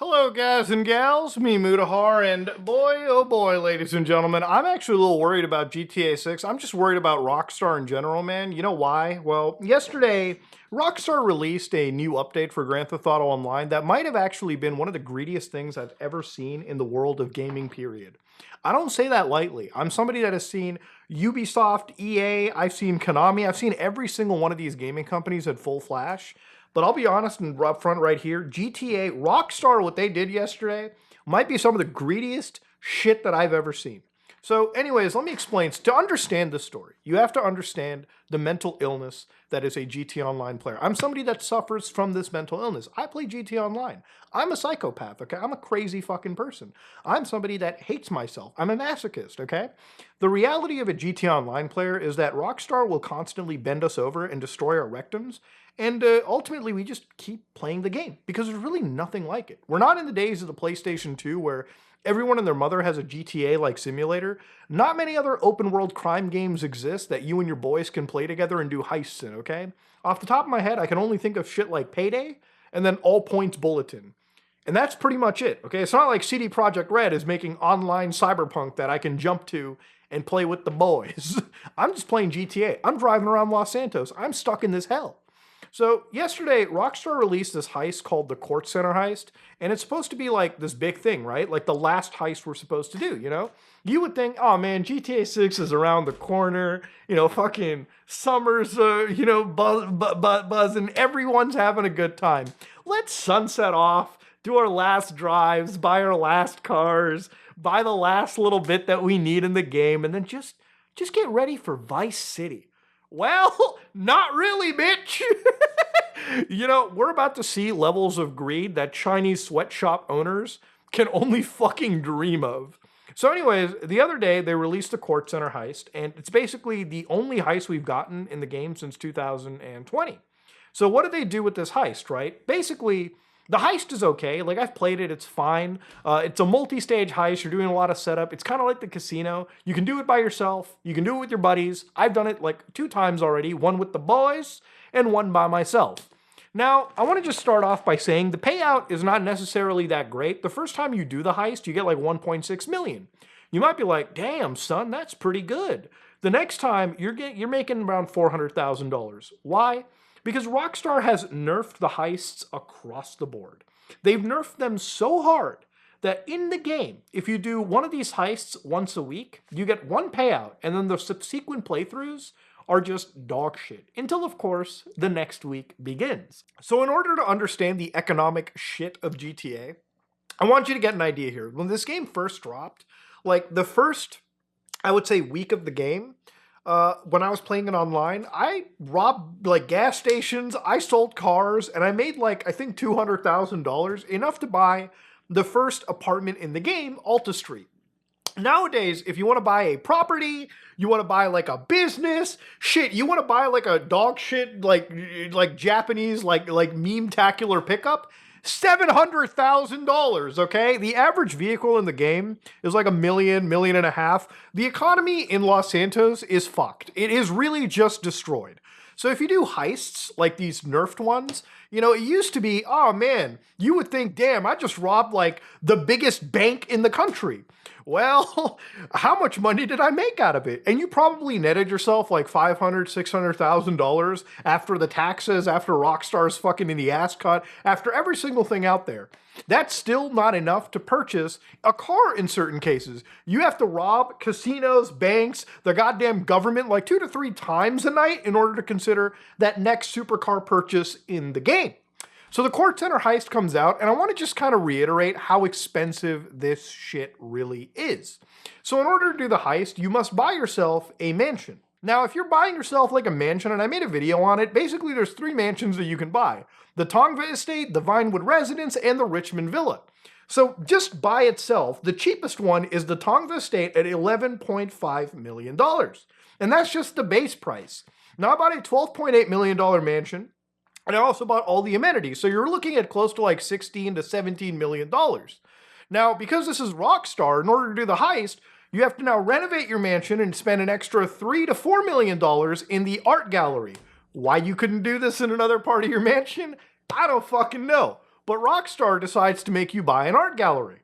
Hello, guys and gals, me Mutahar, and boy, oh boy, ladies and gentlemen, I'm actually a little worried about GTA 6. I'm just worried about Rockstar in general, man. You know why? Well, yesterday, Rockstar released a new update for Grand Theft Auto Online that might have actually been one of the greediest things I've ever seen in the world of gaming, period. I don't say that lightly. I'm somebody that has seen Ubisoft, EA, I've seen Konami, I've seen every single one of these gaming companies at full flash. But I'll be honest and up front right here, GTA, Rockstar, what they did yesterday might be some of the greediest shit that I've ever seen. So anyways, let me explain. To understand this story, you have to understand the mental illness that is a GTA Online player. I'm somebody that suffers from this mental illness. I play GTA Online. I'm a psychopath, okay? I'm a crazy fucking person. I'm somebody that hates myself. I'm a masochist, okay? The reality of a GTA Online player is that Rockstar will constantly bend us over and destroy our rectums, and ultimately, we just keep playing the game because there's really nothing like it. We're not in the days of the PlayStation 2 where everyone and their mother has a GTA-like simulator. Not many other open-world crime games exist that you and your boys can play together and do heists in, okay? Off the top of my head, I can only think of shit like Payday and then All Points Bulletin. And that's pretty much it, okay? It's not like CD Projekt Red is making online cyberpunk that I can jump to and play with the boys. I'm just playing GTA. I'm driving around Los Santos. I'm stuck in this hell. So yesterday, Rockstar released this heist called the Kortz Center heist, and it's supposed to be like this big thing, right? Like the last heist we're supposed to do, you know? You would think, oh man, GTA 6 is around the corner, fucking summer's, buzzing, everyone's having a good time. Let's sunset off, do our last drives, buy our last cars, buy the last little bit that we need in the game, and then just get ready for Vice City. Well, not really, bitch. We're about to see levels of greed that Chinese sweatshop owners can only fucking dream of. So anyways, the other day they released the Kortz Center heist, and it's basically the only heist we've gotten in the game since 2020. So what did they do with this heist, right? Basically, the heist is okay. Like, I've played it. It's fine. It's a multi-stage heist. You're doing a lot of setup. It's kind of like the casino. You can do it by yourself. You can do it with your buddies. I've done it like 2 times already. One with the boys and one by myself. Now, I want to just start off by saying the payout is not necessarily that great. The first time you do the heist, you get like 1.6 million. You might be like, damn, son, that's pretty good. The next time, you're making around $400,000. Why? Because Rockstar has nerfed the heists across the board. They've nerfed them so hard that in the game, if you do one of these heists once a week, you get one payout, and then the subsequent playthroughs are just dog shit. Until, of course, the next week begins. So in order to understand the economic shit of GTA, I want you to get an idea here. When this game first dropped, like the first, I would say, week of the game, when I was playing it online, I robbed like gas stations, I sold cars, and I made like, I think $200,000, enough to buy the first apartment in the game, Alta Street. Nowadays, if you want to buy a property, you want to buy like a business, shit, you want to buy like a dog shit, like Japanese, like meme-tacular pickup, $700,000, okay? The average vehicle in the game is like $1 million, $1.5 million. The economy in Los Santos is fucked. It is really just destroyed. So if you do heists like these nerfed ones, it used to be, oh man, you would think, damn, I just robbed like the biggest bank in the country. Well, how much money did I make out of it? And you probably netted yourself like $500,000, $600,000 after the taxes, after Rockstar's fucking in the ass cut, after every single thing out there. That's still not enough to purchase a car in certain cases. You have to rob casinos, banks, the goddamn government like 2 to 3 times a night in order to consider that next supercar purchase in the game. So the Kortz Center heist comes out, and I want to just kind of reiterate how expensive this shit really is. So in order to do the heist, you must buy yourself a mansion. Now, if you're buying yourself like a mansion, and I made a video on it, basically there's 3 mansions that you can buy. The Tongva Estate, the Vinewood Residence, and the Richmond Villa. So just by itself, the cheapest one is the Tongva Estate at $11.5 million. And that's just the base price. Now I bought a $12.8 million mansion, and I also bought all the amenities. So you're looking at close to like $16 to $17 million. Now, because this is Rockstar, in order to do the heist, you have to now renovate your mansion and spend an extra $3 to $4 million in the art gallery. Why you couldn't do this in another part of your mansion? I don't fucking know. but Rockstar decides to make you buy an art gallery.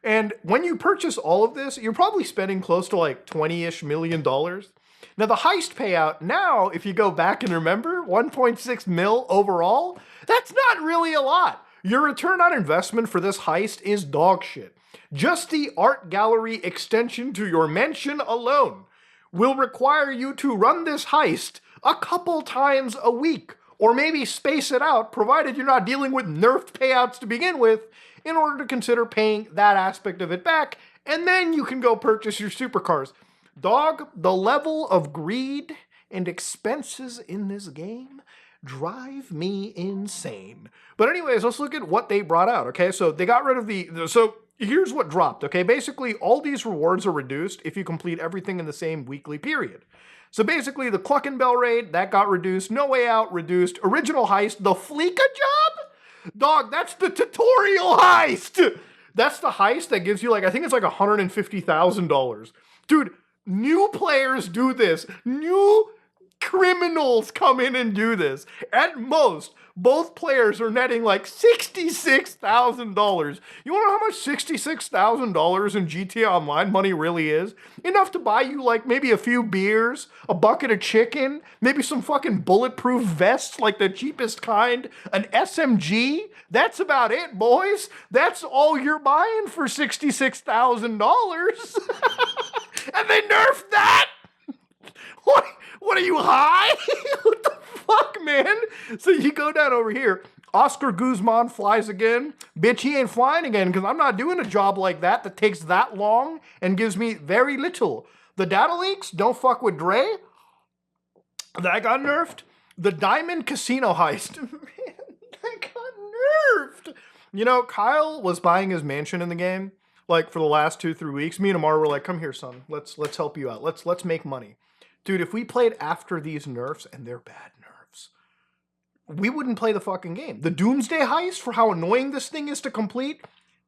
And when you purchase all of this, you're probably spending close to like $20-ish million. Now the heist payout now, if you go back and remember, 1.6 mil overall, that's not really a lot. Your return on investment for this heist is dog shit. Just the art gallery extension to your mansion alone will require you to run this heist a couple times a week, or maybe space it out, provided you're not dealing with nerfed payouts to begin with, in order to consider paying that aspect of it back, and then you can go purchase your supercars. Dog, the level of greed and expenses in this game drive me insane. But anyways, let's look at what they brought out, okay? So they got rid of so here's what dropped, okay? Basically, all these rewards are reduced if you complete everything in the same weekly period. So basically, the Cluck and Bell raid, that got reduced. No Way Out, reduced. Original heist, the Fleeka job? Dog, that's the tutorial heist! That's the heist that gives you, like, I think it's like $150,000. Dude, new players do this. New criminals come in and do this. At most, both players are netting like $66,000. You wanna know how much $66,000 in GTA Online money really is? Enough to buy you like maybe a few beers, a bucket of chicken, maybe some fucking bulletproof vests, like the cheapest kind, an SMG. That's about it, boys. That's all you're buying for $66,000. And they nerfed that? What are you, high? What the fuck, man? So you go down over here. Oscar Guzman flies again. Bitch, he ain't flying again because I'm not doing a job like that takes that long and gives me very little. The data leaks, don't fuck with Dre. That got nerfed. The Diamond Casino heist. Man, that got nerfed. You know, Kyle was buying his mansion in the game, like for the last 2-3 weeks. Me and Amar were like, come here, son. Let's help you out. Let's make money. Dude, if we played after these nerfs, and they're bad nerfs, we wouldn't play the fucking game. The Doomsday heist, for how annoying this thing is to complete,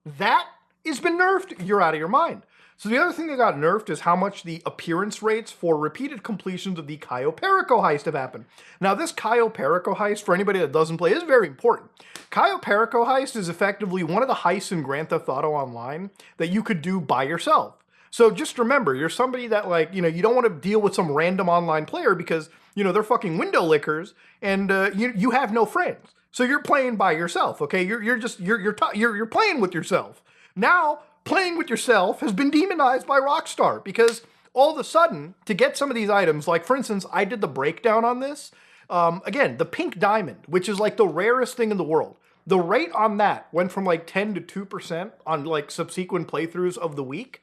that has been nerfed. You're out of your mind. So the other thing that got nerfed is how much the appearance rates for repeated completions of the Cayo Perico heist have happened. Now, this Cayo Perico heist, for anybody that doesn't play, is very important. Cayo Perico heist is effectively one of the heists in Grand Theft Auto Online that you could do by yourself. So just remember, you're somebody that, like, you know, you don't want to deal with some random online player because, you know, they're fucking window lickers and you have no friends. So you're playing by yourself, okay? You're playing with yourself. Now, playing with yourself has been demonized by Rockstar because all of a sudden, to get some of these items, like for instance, I did the breakdown on this. Again, the pink diamond, which is like the rarest thing in the world. The rate on that went from like 10 to 2% on like subsequent playthroughs of the week.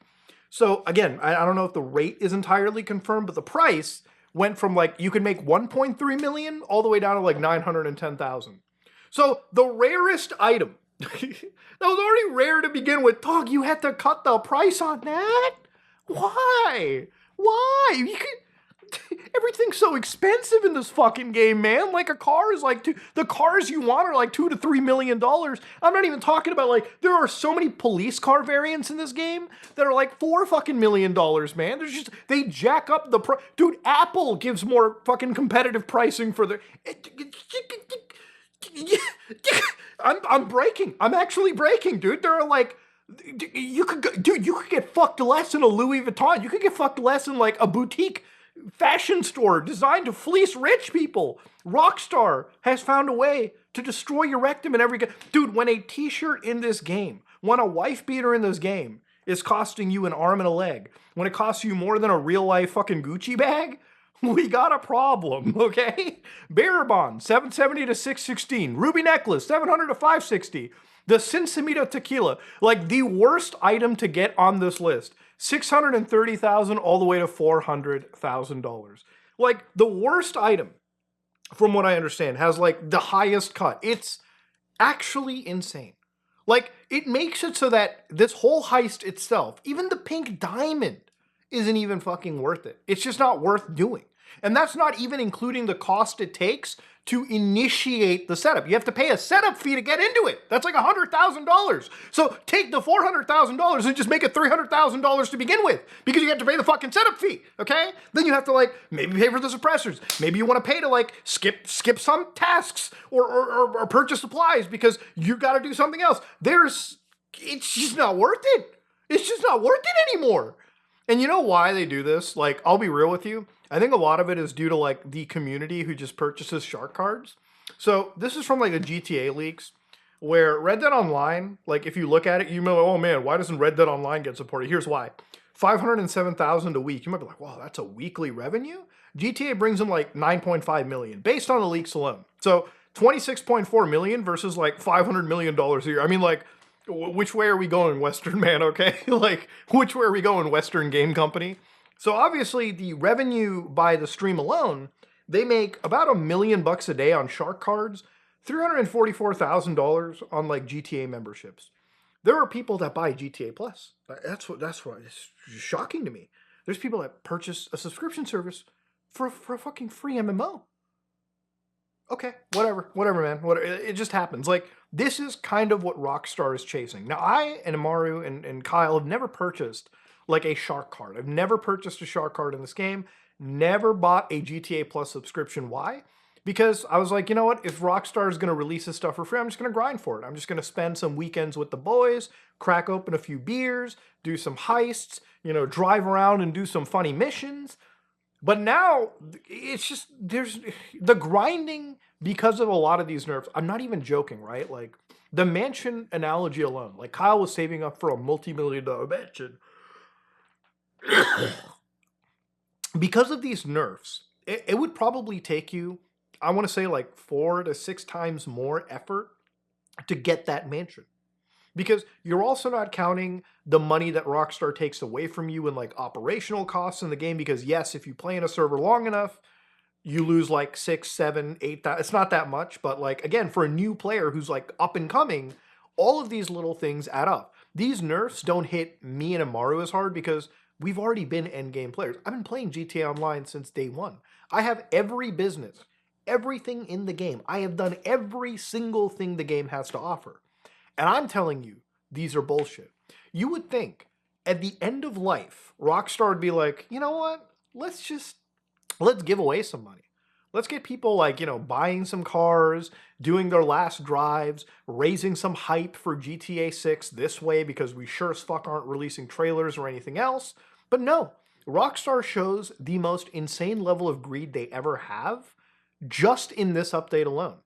So again, I don't know if the rate is entirely confirmed, but the price went from like, you could make 1.3 million all the way down to like 910,000. So the rarest item, that was already rare to begin with. Dog, you had to cut the price on that? Why? Why? You could, everything's so expensive in this fucking game, man. Like a car is like, the cars you want are like $2 to $3 million. I'm not even talking about like, there are so many police car variants in this game that are like $4 fucking million, man. There's just, they jack up the price. Dude, Apple gives more fucking competitive pricing for their, I'm breaking. I'm actually breaking, dude. There are like, you could get fucked less in a Louis Vuitton. You could get fucked less in like a boutique fashion store designed to fleece rich people. Rockstar has found a way to destroy your rectum in every game. Dude, when a t-shirt in this game, when a wife beater in this game is costing you an arm and a leg, when it costs you more than a real life fucking Gucci bag, we got a problem, okay? Bearer Bond, 770 to 616. Ruby Necklace, 700 to 560. The Sinsemita Tequila, like the worst item to get on this list. $630,000 all the way to $400,000. Like the worst item, from what I understand, has like the highest cut. It's actually insane. Like it makes it so that this whole heist itself, even the pink diamond, isn't even fucking worth it. It's just not worth doing. And that's not even including the cost it takes to initiate the setup. You have to pay a setup fee to get into it. That's like $100,000. So take the $400,000 and just make it $300,000 to begin with, because you have to pay the fucking setup fee, okay? Then you have to like maybe pay for the suppressors. Maybe you want to pay to like skip some tasks or purchase supplies because you got to do something else. It's just not worth it. It's just not worth it anymore. And you know why they do this? Like, I'll be real with you. I think a lot of it is due to like the community who just purchases shark cards. So this is from like the GTA leaks, where Red Dead Online, like if you look at it, you might be like, oh man, why doesn't Red Dead Online get supported? Here's why. 507,000 a week. You might be like, wow, that's a weekly revenue? GTA brings in like 9.5 million based on the leaks alone. So 26.4 million versus like $500 million a year. I mean, like, which way are we going, Western man, okay? Like, which way are we going, Western game company? So obviously the revenue by the stream alone, they make about $1 million a day on shark cards, $344,000 on like GTA memberships. There are people that buy GTA Plus. That's what it's shocking to me. There's people that purchase a subscription service for a fucking free MMO. Okay, whatever, man. It just happens. Like, this is kind of what Rockstar is chasing. Now, I and Amaru and Kyle have never purchased like a shark card. I've never purchased a shark card in this game. Never bought a GTA Plus subscription. Why? Because I was like, you know what? If Rockstar is going to release this stuff for free, I'm just going to grind for it. I'm just going to spend some weekends with the boys, crack open a few beers, do some heists, drive around and do some funny missions. But now, it's just, there's the grinding because of a lot of these nerfs. I'm not even joking, right? Like, the mansion analogy alone. Like, Kyle was saving up for a multi-million-dollar mansion. Because of these nerfs, it would probably take you, I want to say, like 4 to 6 times more effort to get that mansion. Because you're also not counting the money that Rockstar takes away from you in like operational costs in the game. Because yes, if you play in a server long enough, you lose like 6, 7, 8. It's not that much, but like again, for a new player who's like up and coming, all of these little things add up. These nerfs don't hit me and Amaru as hard because we've already been endgame players. I've been playing GTA Online since day one. I have every business, everything in the game. I have done every single thing the game has to offer. And I'm telling you, these are bullshit. You would think at the end of life, Rockstar would be like, you know what? Let's give away some money. Let's get people like, buying some cars, doing their last drives, raising some hype for GTA 6 this way because we sure as fuck aren't releasing trailers or anything else. But no, Rockstar shows the most insane level of greed they ever have just in this update alone.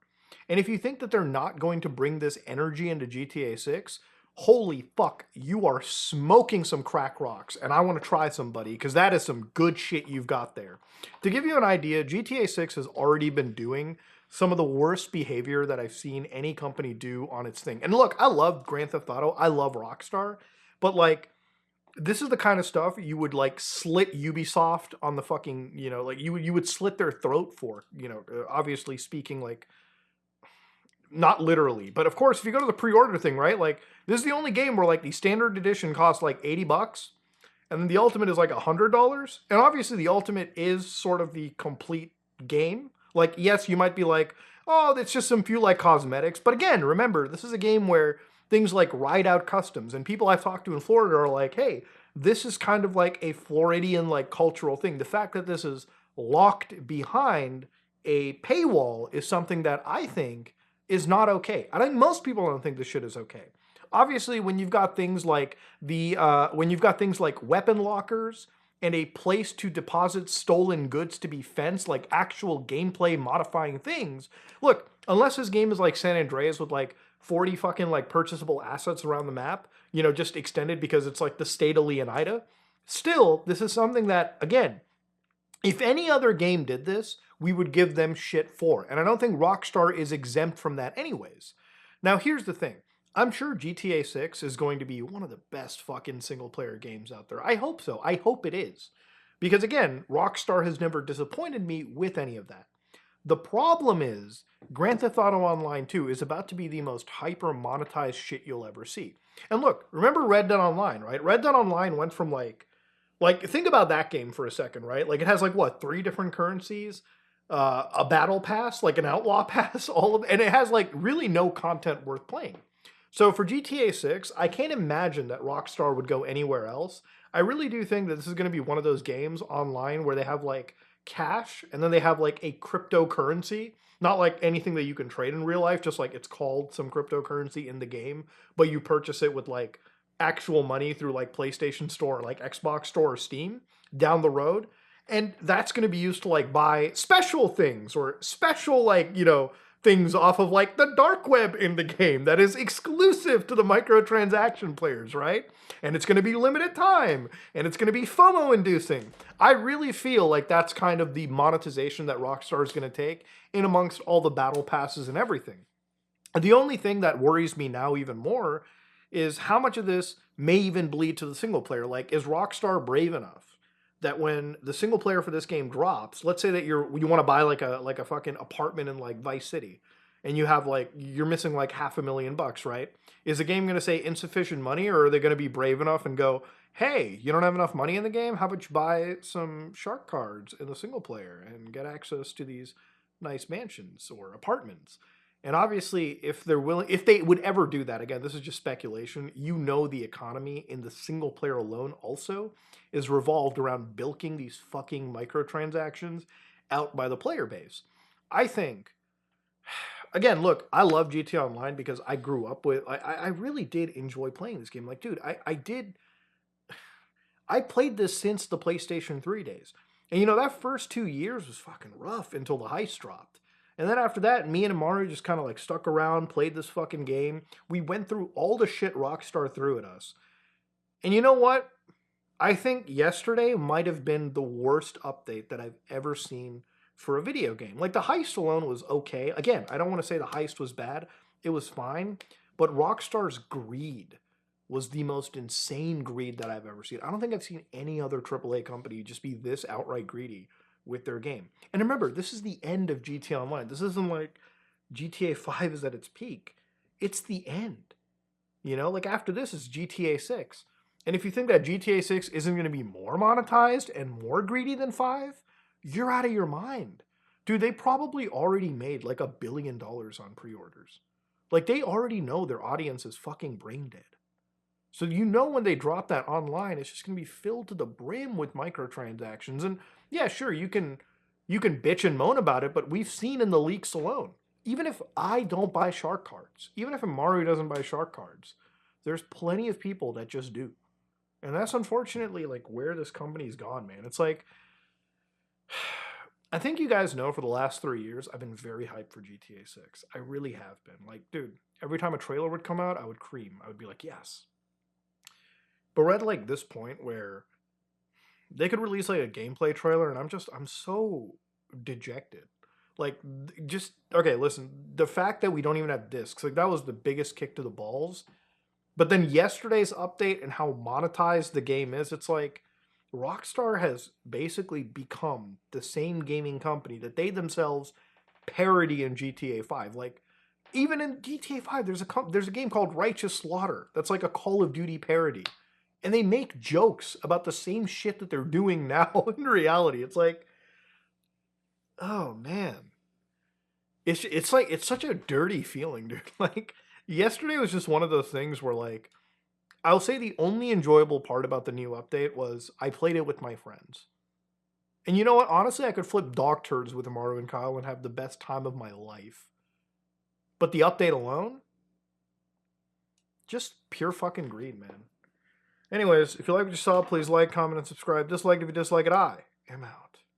And if you think that they're not going to bring this energy into GTA 6, holy fuck, you are smoking some crack rocks, and I want to try some, buddy, because that is some good shit you've got there. To give you an idea, GTA 6 has already been doing some of the worst behavior that I've seen any company do on its thing. And look, I love Grand Theft Auto, I love Rockstar, but like, this is the kind of stuff you would like slit Ubisoft on the fucking, like you would slit their throat for, obviously speaking, like, not literally, but of course, if you go to the pre-order thing, right? Like, this is the only game where like the standard edition costs like $80, and then the ultimate is like $100. And obviously, the ultimate is sort of the complete game. Like, yes, you might be like, oh, it's just some few like cosmetics. But again, remember, this is a game where things like ride out customs and people I've talked to in Florida are like, hey, this is kind of like a Floridian like cultural thing. The fact that this is locked behind a paywall is something that I think is not okay. I think most people don't think this shit is okay. Obviously, when you've got things like weapon lockers and a place to deposit stolen goods to be fenced, like actual gameplay modifying things. Look, unless this game is like San Andreas with like 40 fucking like purchasable assets around the map, just extended because it's like the state of Leonida. Still, this is something that, again, if any other game did this, we would give them shit for. And I don't think Rockstar is exempt from that anyways. Now, here's the thing. I'm sure GTA 6 is going to be one of the best fucking single-player games out there. I hope so. I hope it is. Because again, Rockstar has never disappointed me with any of that. The problem is, Grand Theft Auto Online 2 is about to be the most hyper-monetized shit you'll ever see. And look, remember Red Dead Online, right? Red Dead Online went from like, think about that game for a second, right? Like, it has like, what, 3 different currencies? a battle pass, like an outlaw pass, and it has like really no content worth playing. So for GTA 6, I can't imagine that Rockstar would go anywhere else. I really do think that this is going to be one of those games online where they have like cash and then they have like a cryptocurrency, not like anything that you can trade in real life, just like it's called some cryptocurrency in the game, but you purchase it with like actual money through like PlayStation Store, like Xbox Store or Steam down the road. And that's going to be used to like buy special things or special like, things off of like the dark web in the game that is exclusive to the microtransaction players, right? And it's going to be limited time and it's going to be FOMO inducing. I really feel like that's kind of the monetization that Rockstar is going to take in amongst all the battle passes and everything. The only thing that worries me now even more is how much of this may even bleed to the single player. Like, is Rockstar brave enough that when the single player for this game drops, let's say that you want to buy like a fucking apartment in like Vice City, and you have like you're missing like $500,000, right? Is the game going to say insufficient money, or are they going to be brave enough and go, hey, you don't have enough money in the game? How about you buy some shark cards in the single player and get access to these nice mansions or apartments? And obviously, if they would ever do that, again, this is just speculation, the economy in the single player alone also is revolved around bilking these fucking microtransactions out by the player base. I think, again, look, I love GTA Online because I grew up with, I really did enjoy playing this game. Like, dude, I played this since the PlayStation 3 days. And that first 2 years was fucking rough until the heist dropped. And then after that, me and Amari just kind of like stuck around, played this fucking game. We went through all the shit Rockstar threw at us. And you know what? I think yesterday might have been the worst update that I've ever seen for a video game. Like, the heist alone was okay. Again, I don't want to say the heist was bad. It was fine. But Rockstar's greed was the most insane greed that I've ever seen. I don't think I've seen any other AAA company just be this outright greedy with their game. And remember, this is the end of GTA Online. This isn't like GTA 5 is at its peak. It's the end. Like after this is GTA 6. And if you think that GTA 6 isn't going to be more monetized and more greedy than 5, you're out of your mind. Dude, they probably already made like $1 billion on pre-orders. Like, they already know their audience is fucking brain dead. So when they drop that online, it's just going to be filled to the brim with microtransactions. And yeah, sure, you can bitch and moan about it, but we've seen in the leaks alone, even if I don't buy shark cards, even if Mario doesn't buy shark cards, there's plenty of people that just do. And that's unfortunately like where this company's gone, man. It's like, I think you guys know for the last 3 years, I've been very hyped for GTA 6. I really have been. Like, dude, every time a trailer would come out, I would cream. I would be like, yes. But we're at like this point where they could release like a gameplay trailer and I'm so dejected. Like, okay, listen, the fact that we don't even have discs, like that was the biggest kick to the balls. But then yesterday's update and how monetized the game is, it's like Rockstar has basically become the same gaming company that they themselves parody in GTA 5. Like, even in GTA 5, there's a game called Righteous Slaughter that's like a Call of Duty parody. And they make jokes about the same shit that they're doing now in reality. It's like, oh man. It's like, it's such a dirty feeling, dude. Like, yesterday was just one of those things where, like, I'll say the only enjoyable part about the new update was I played it with my friends. And you know what? Honestly, I could flip dog turds with Amaru and Kyle and have the best time of my life. But the update alone, just pure fucking greed, man. Anyways, if you like what you saw, please like, comment, and subscribe. Dislike if you dislike it. I am out.